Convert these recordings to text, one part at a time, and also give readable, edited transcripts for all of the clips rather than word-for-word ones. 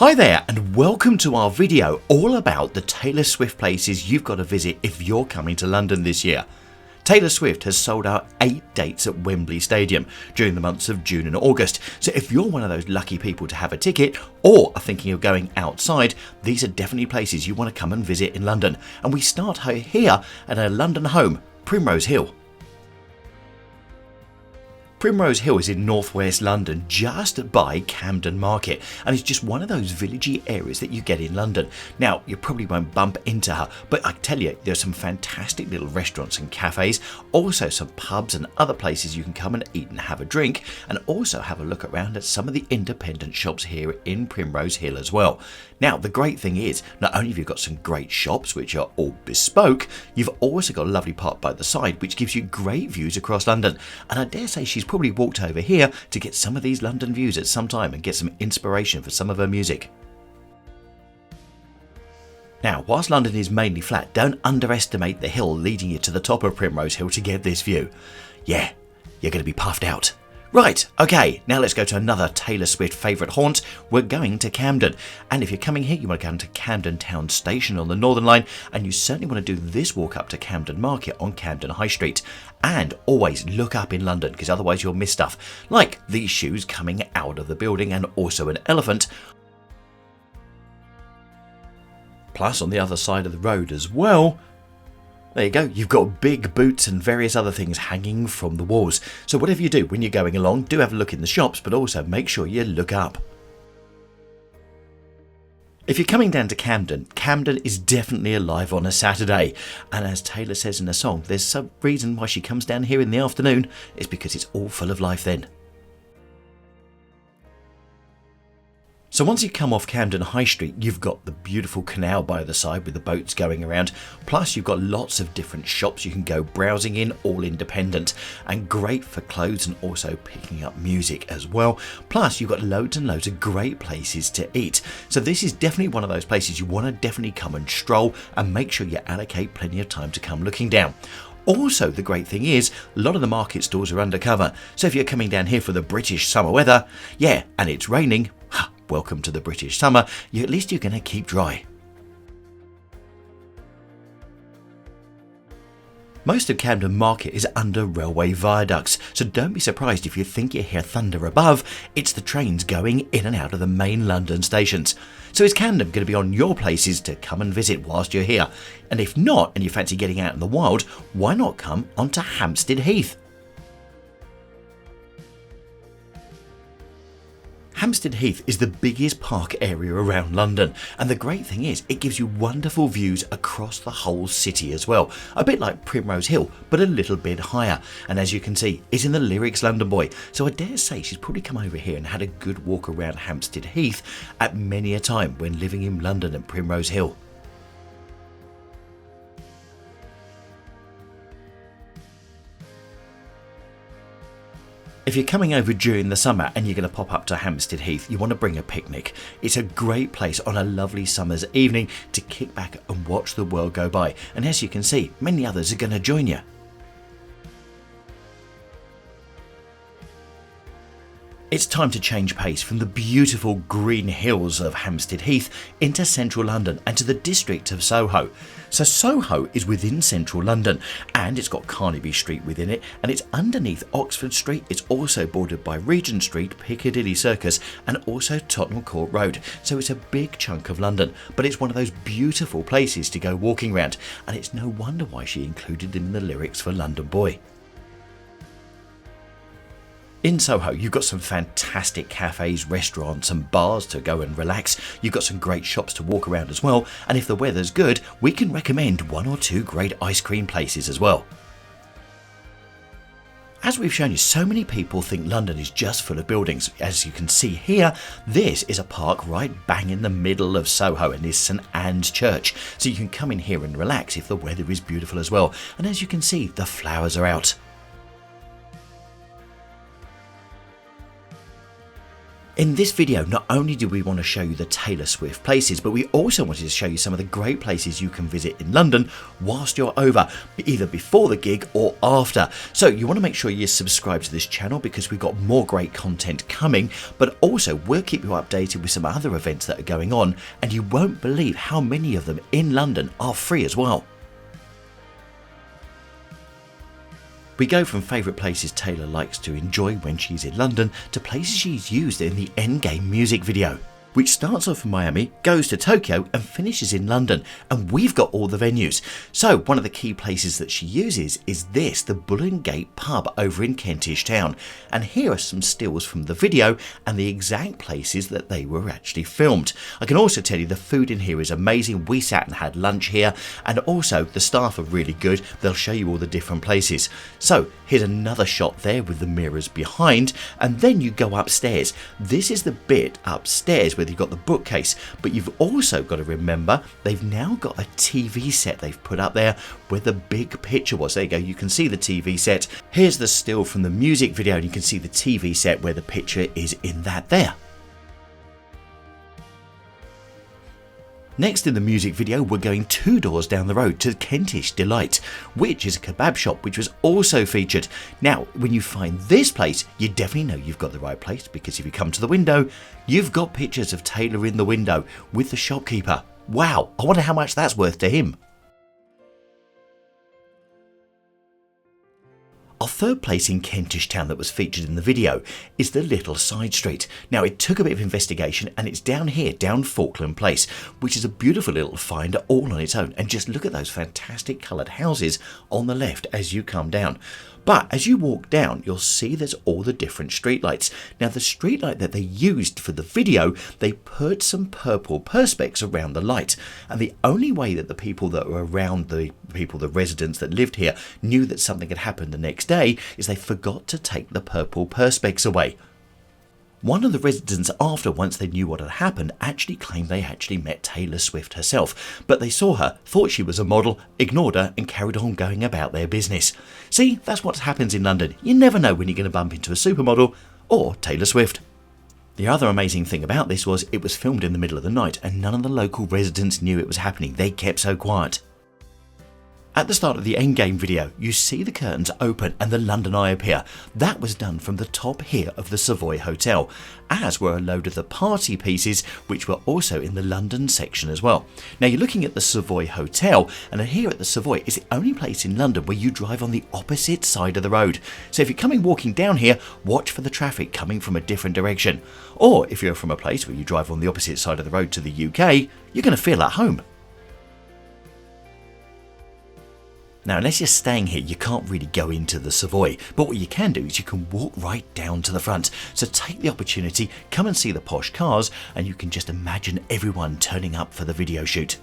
Hi there and welcome to our video all about the Taylor Swift places you've got to visit if you're coming to London this year. Taylor Swift has sold out 8 dates at Wembley Stadium during the months of June and August, so if you're one of those lucky people to have a ticket or are thinking of going outside, these are definitely places you want to come and visit in London. And we start here at her London home, Primrose Hill. Primrose Hill is in northwest London, just by Camden Market, and it's just one of those villagey areas that you get in London. Now, you probably won't bump into her, but I tell you, there's some fantastic little restaurants and cafes, also some pubs and other places you can come and eat and have a drink, and also have a look around at some of the independent shops here in Primrose Hill as well. Now, the great thing is, not only have you got some great shops which are all bespoke, you've also got a lovely park by the side which gives you great views across London, and I dare say she's probably walked over here to get some of these London views at some time and get some inspiration for some of her music. Now, whilst London is mainly flat, don't underestimate the hill leading you to the top of Primrose Hill to get this view. Yeah, you're going to be puffed out. Right, okay, now let's go to another Taylor Swift favourite haunt. We're going to Camden. And if you're coming here, you want to come to Camden Town Station on the Northern Line, and you certainly want to do this walk up to Camden Market on Camden High Street. And always look up in London, because otherwise you'll miss stuff, like these shoes coming out of the building and also an elephant. Plus, on the other side of the road as well, there you go, you've got big boots and various other things hanging from the walls. So whatever you do when you're going along, do have a look in the shops, but also make sure you look up. If you're coming down to Camden, Camden is definitely alive on a Saturday. And as Taylor says in the song, there's some reason why she comes down here in the afternoon. It's because it's all full of life then. So once you come off Camden High Street, you've got the beautiful canal by the side with the boats going around. Plus you've got lots of different shops you can go browsing in, all independent, and great for clothes and also picking up music as well. Plus you've got loads and loads of great places to eat. So this is definitely one of those places you want to definitely come and stroll, and make sure you allocate plenty of time to come looking down. Also, the great thing is, a lot of the market stalls are undercover. So if you're coming down here for the British summer weather, yeah, and it's raining, welcome to the British summer, at least you're going to keep dry. Most of Camden Market is under railway viaducts, so don't be surprised if you think you hear thunder above. It's the trains going in and out of the main London stations. So is Camden going to be on your places to come and visit whilst you're here? And if not, and you fancy getting out in the wild, why not come onto Hampstead Heath? Hampstead Heath is the biggest park area around London, and the great thing is it gives you wonderful views across the whole city as well, a bit like Primrose Hill but a little bit higher. And as you can see, it's in the lyrics London Boy, so I dare say she's probably come over here and had a good walk around Hampstead Heath at many a time when living in London and Primrose Hill. If you're coming over during the summer and you're going to pop up to Hampstead Heath, you want to bring a picnic. It's a great place on a lovely summer's evening to kick back and watch the world go by. And as you can see, many others are going to join you. It's time to change pace from the beautiful green hills of Hampstead Heath into central London and to the district of Soho. So Soho is within central London, and it's got Carnaby Street within it, and it's underneath Oxford Street. It's also bordered by Regent Street, Piccadilly Circus, and also Tottenham Court Road. So it's a big chunk of London, but it's one of those beautiful places to go walking around, and it's no wonder why she included it in the lyrics for London Boy. In Soho, you've got some fantastic cafes, restaurants and bars to go and relax. You've got some great shops to walk around as well. And if the weather's good, we can recommend 1 or 2 great ice cream places as well. As we've shown you, so many people think London is just full of buildings. As you can see here, this is a park right bang in the middle of Soho, and is St Anne's Church. So you can come in here and relax if the weather is beautiful as well. And as you can see, the flowers are out. In this video, not only do we want to show you the Taylor Swift places, but we also wanted to show you some of the great places you can visit in London whilst you're over, either before the gig or after. So you want to make sure you subscribe to this channel because we've got more great content coming, but also we'll keep you updated with some other events that are going on, and you won't believe how many of them in London are free as well. We go from favourite places Taylor likes to enjoy when she's in London to places she's used in the Endgame music video, which starts off in Miami, goes to Tokyo and finishes in London, and we've got all the venues. So one of the key places that she uses is this, the Bull and Gate pub over in Kentish Town, and here are some stills from the video and the exact places that they were actually filmed. I can also tell you the food in here is amazing. We sat and had lunch here, and also the staff are really good. They'll show you all the different places. So here's another shot there with the mirrors behind, and then you go upstairs. This is the bit upstairs where you've got the bookcase, but you've also got to remember they've now got a TV set they've put up there where the big picture was. There you go, you can see the TV set. Here's the still from the music video, and you can see the TV set where the picture is in that there. Next in the music video, we're going 2 doors down the road to Kentish Delight, which is a kebab shop which was also featured. Now, when you find this place, you definitely know you've got the right place, because if you come to the window, you've got pictures of Taylor in the window with the shopkeeper. Wow, I wonder how much that's worth to him. Our third place in Kentish Town that was featured in the video is the little side street. Now, it took a bit of investigation, and it's down here, down Falkland Place, which is a beautiful little find all on its own. And just look at those fantastic coloured houses on the left as you come down. But as you walk down, you'll see there's all the different streetlights. Now, the streetlight that they used for the video, they put some purple perspex around the light. And the only way that the people that were around the residents that lived here, knew that something had happened the next day is they forgot to take the purple perspex away. One of the residents after, once they knew what had happened, actually claimed they actually met Taylor Swift herself, but they saw her, thought she was a model, ignored her and carried on going about their business. See, that's what happens in London. You never know when you're going to bump into a supermodel or Taylor Swift. The other amazing thing about this was it was filmed in the middle of the night, and none of the local residents knew it was happening. They kept so quiet. At the start of the Endgame video, you see the curtains open and the London Eye appear. That was done from the top here of the Savoy Hotel, as were a load of the party pieces which were also in the London section as well. Now, you're looking at the Savoy Hotel, and here at the Savoy is the only place in London where you drive on the opposite side of the road. So if you're coming walking down here, watch for the traffic coming from a different direction. Or if you're from a place where you drive on the opposite side of the road to the UK, you're going to feel at home. Now, unless you're staying here, you can't really go into the Savoy, but what you can do is you can walk right down to the front. So take the opportunity, come and see the posh cars, and you can just imagine everyone turning up for the video shoot.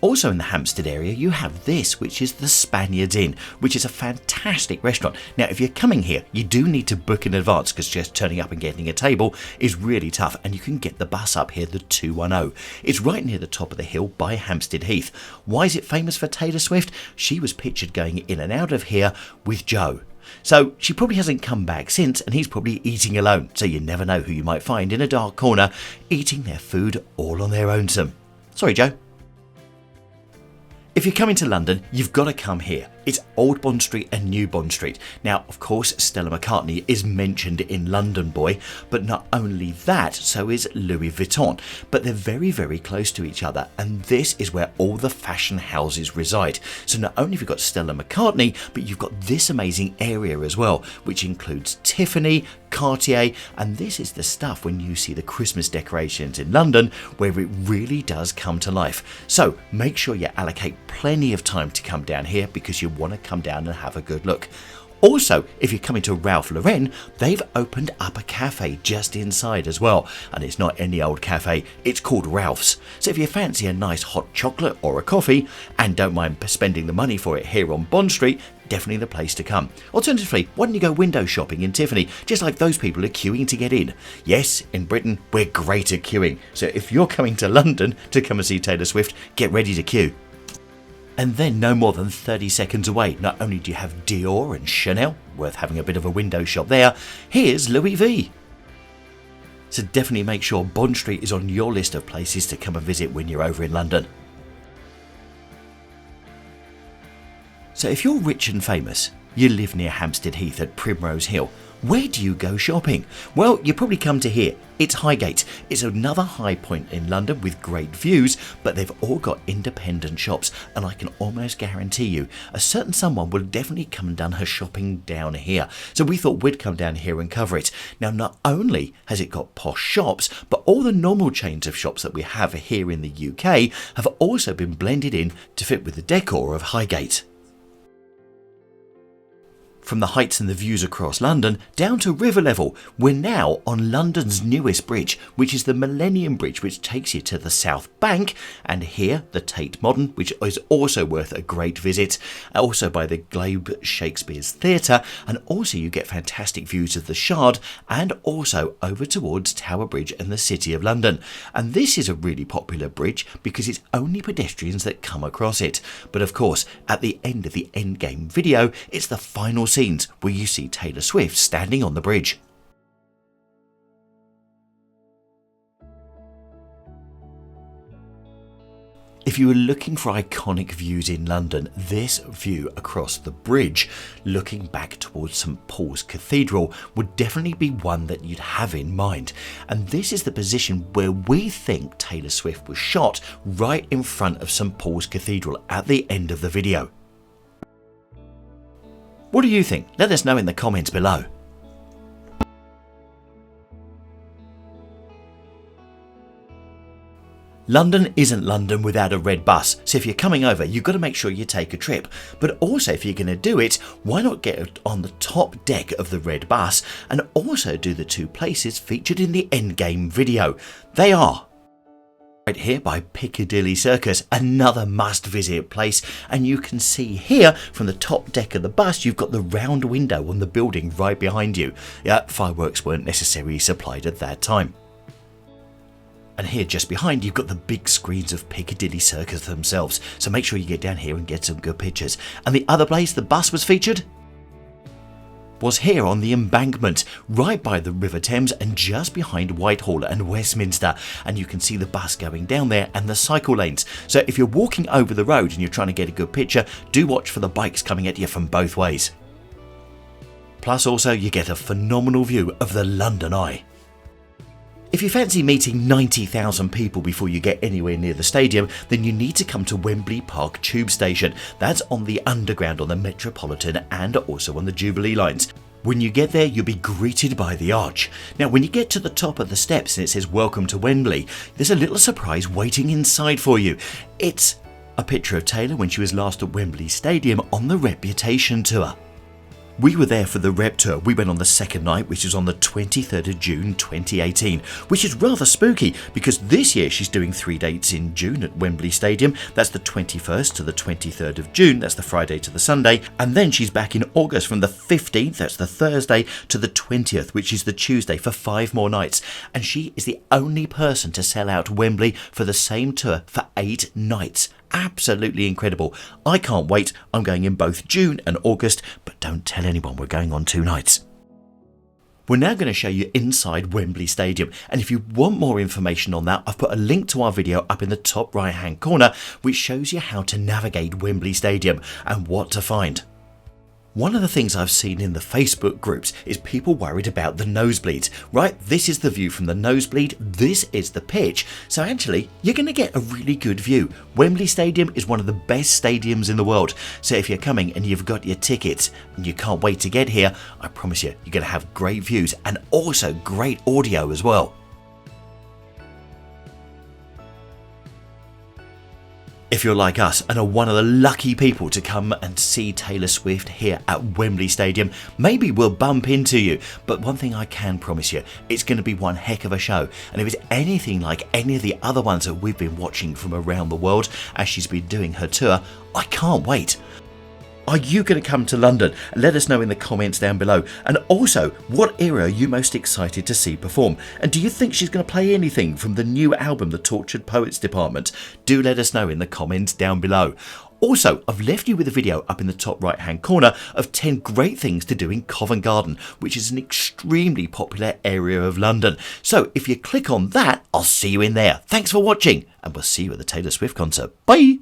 Also in the Hampstead area, you have this, which is the Spaniards Inn, which is a fantastic restaurant. Now, if you're coming here, you do need to book in advance, because just turning up and getting a table is really tough, and you can get the bus up here, the 210. It's right near the top of the hill by Hampstead Heath. Why is it famous for Taylor Swift? She was pictured going in and out of here with Joe. So she probably hasn't come back since, and he's probably eating alone. So you never know who you might find in a dark corner, eating their food all on their own. Sorry, Joe. If you're coming to London, you've got to come here. It's Old Bond Street and New Bond Street. Now, of course, Stella McCartney is mentioned in London Boy, but not only that, so is Louis Vuitton. But they're very, very close to each other, and this is where all the fashion houses reside. So not only have you got Stella McCartney, but you've got this amazing area as well, which includes Tiffany, Cartier, and this is the stuff when you see the Christmas decorations in London, where it really does come to life. So make sure you allocate plenty of time to come down here, because you want to come down and have a good look. Also, if you're coming to Ralph Lauren, they've opened up a cafe just inside as well, and it's not any old cafe, it's called Ralph's. So if you fancy a nice hot chocolate or a coffee and don't mind spending the money for it here on Bond Street, definitely the place to come. Alternatively, why don't you go window shopping in Tiffany, just like those people are queuing to get in. Yes, in Britain we're great at queuing, so if you're coming to London to come and see Taylor Swift, get ready to queue. And then no more than 30 seconds away, not only do you have Dior and Chanel, worth having a bit of a window shop there, here's Louis V. So definitely make sure Bond Street is on your list of places to come and visit when you're over in London. So if you're rich and famous, you live near Hampstead Heath at Primrose Hill, where do you go shopping? Well, you probably come to here. It's Highgate. It's another high point in London with great views, but they've all got independent shops, and I can almost guarantee you a certain someone will definitely come and done her shopping down here. So we thought we'd come down here and cover it. Now, not only has it got posh shops, but all the normal chains of shops that we have here in the UK have also been blended in to fit with the decor of Highgate. From the heights and the views across London down to river level, we're now on London's newest bridge, which is the Millennium Bridge, which takes you to the South Bank, and here the Tate Modern, which is also worth a great visit, also by the Globe Shakespeare's Theatre, and also you get fantastic views of the Shard and also over towards Tower Bridge and the City of London. And this is a really popular bridge because it's only pedestrians that come across it. But of course, at the end of the Endgame video, it's the final scenes where you see Taylor Swift standing on the bridge. If you were looking for iconic views in London, this view across the bridge, looking back towards St Paul's Cathedral, would definitely be one that you'd have in mind. And this is the position where we think Taylor Swift was shot, right in front of St Paul's Cathedral at the end of the video. What do you think? Let us know in the comments below. London isn't London without a red bus, so if you're coming over, you've got to make sure you take a trip. But also, if you're going to do it, why not get on the top deck of the red bus and also do the two places featured in the Endgame video? They are right here by Piccadilly Circus, another must-visit place, and you can see here from the top deck of the bus you've got the round window on the building right behind you. Yeah, fireworks weren't necessarily supplied at that time. And here just behind you've got the big screens of Piccadilly Circus themselves, so make sure you get down here and get some good pictures. And the other place the bus was featured was here on the embankment, right by the River Thames and just behind Whitehall and Westminster. And you can see the bus going down there and the cycle lanes. So if you're walking over the road and you're trying to get a good picture, do watch for the bikes coming at you from both ways. Plus also you get a phenomenal view of the London Eye. If you fancy meeting 90,000 people before you get anywhere near the stadium, then you need to come to Wembley Park Tube Station. That's on the Underground, on the Metropolitan and also on the Jubilee lines. When you get there, you'll be greeted by the arch. Now, when you get to the top of the steps and it says "Welcome to Wembley," there's a little surprise waiting inside for you. It's a picture of Taylor when she was last at Wembley Stadium on the Reputation tour. We were there for the Rep Tour. We went on the second night, which is on the 23rd of June 2018, which is rather spooky because this year she's doing 3 dates in June at Wembley Stadium. That's the 21st to the 23rd of June, that's the Friday to the Sunday, and then she's back in August from the 15th, that's the Thursday, to the 20th, which is the Tuesday, for 5 more nights. And she is the only person to sell out Wembley for the same tour for 8 nights. Absolutely incredible. I can't wait. I'm going in both June and August, but don't tell anyone we're going on 2 nights. We're now going to show you inside Wembley Stadium, and if you want more information on that, I've put a link to our video up in the top right hand corner which shows you how to navigate Wembley Stadium and what to find. One of the things I've seen in the Facebook groups is people worried about the nosebleeds. Right, this is the view from the nosebleed, this is the pitch, so actually you're going to get a really good view. Wembley Stadium is one of the best stadiums in the world, so if you're coming and you've got your tickets and you can't wait to get here, I promise you, you're going to have great views and also great audio as well. If you're like us and are one of the lucky people to come and see Taylor Swift here at Wembley Stadium, maybe we'll bump into you. But one thing I can promise you, it's going to be one heck of a show. And if it's anything like any of the other ones that we've been watching from around the world as she's been doing her tour, I can't wait. Are you going to come to London? Let us know in the comments down below. And also, what era are you most excited to see perform? And do you think she's going to play anything from the new album, The Tortured Poets Department? Do let us know in the comments down below. Also, I've left you with a video up in the top right hand corner of 10 great things to do in Covent Garden, which is an extremely popular area of London. So if you click on that, I'll see you in there. Thanks for watching, and we'll see you at the Taylor Swift concert. Bye!